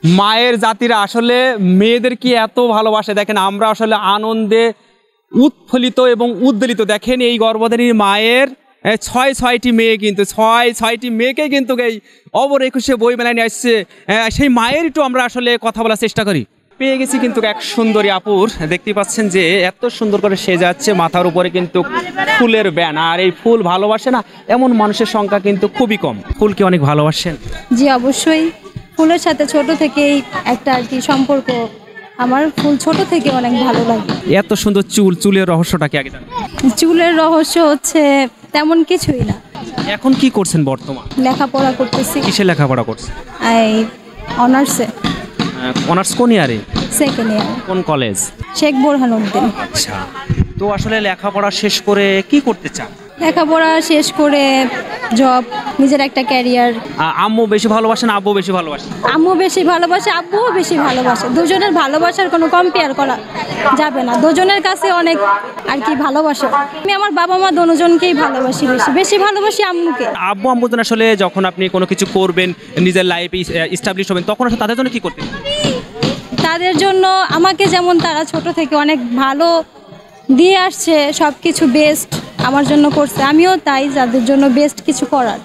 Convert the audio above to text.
মায়ের জাতিরা আসলে মেয়েদের কি এত ভালোবাসে দেখেন, আমরা আসলে আনন্দে উৎফুল্লিত এবং উদ্বেলিত। দেখেন এই গর্ভধারী মায়ের ছয়টি মেয়ে, কিন্তু ছয়টি মেয়েকে কিন্তু এই অবর একুশে বই মেলায় নিয়ে আসছে। সেই মায়ের একটু আমরা আসলে কথা বলার চেষ্টা করি। পেয়ে গেছি কিন্তু এক সুন্দরী আপুর, দেখতে পাচ্ছেন যে এত সুন্দর করে সেজাচ্ছে, মাথার উপরে কিন্তু ফুলের ব্যান। আর এই ফুল ভালোবাসে না এমন মানুষের সংখ্যা কিন্তু খুবই কম। ফুলকে অনেক ভালোবাসেন? জি অবশ্যই, ফুলের সাথে ছোট থেকেই একটা আর কি সম্পর্ক। আমার ফুল ছোট থেকে অনেক ভালো লাগে। এত সুন্দর চুলের রহস্যটা কি আগে জানেন? চুলের রহস্য হচ্ছে তেমন কিছুই না। এখন কি করছেন বর্তমান? লেখাপড়া করতেছি। কিসে লেখাপড়া করছেন? এই অনার্সে। অনার্স কোন ইয়ারে? Second year. কোন কলেজ? শেখ বোরহানউদ্দিন। আচ্ছা, তো আসলে লেখাপড়া শেষ করে কি করতে চান? লেখাপড়া শেষ করে জব, নিজের একটা ক্যারিয়ার। আম্মু বেশি ভালোবাসেন, আব্বু বেশি ভালোবাসেন? আম্মু বেশি ভালোবাসে, আব্বুও বেশি ভালোবাসে। দুজনের ভালোবাসার কোনো কম্পেয়ার করা যাবে না, দুজনের কাছে অনেক আর কি ভালোবাসা। আমি আমার বাবা মা দুজনকেই ভালোবাসি, বেশি ভালোবাসি আম্মুকে। আব্বু আম্মুর জন্য আসলে যখন আপনি কোনো কিছু করবেন, নিজের লাইফে এস্টাবলিশ হবেন, তখন আসলে তাদের জন্য কি করতেন? তাদের জন্য আমাকে যেমন তারা ছোট থেকে অনেক ভালো দিয়ে আসছে, সব কিছু বেস্ট আমার জন্য করছে, আমিও তাই যাদের জন্য বেস্ট কিছু করার।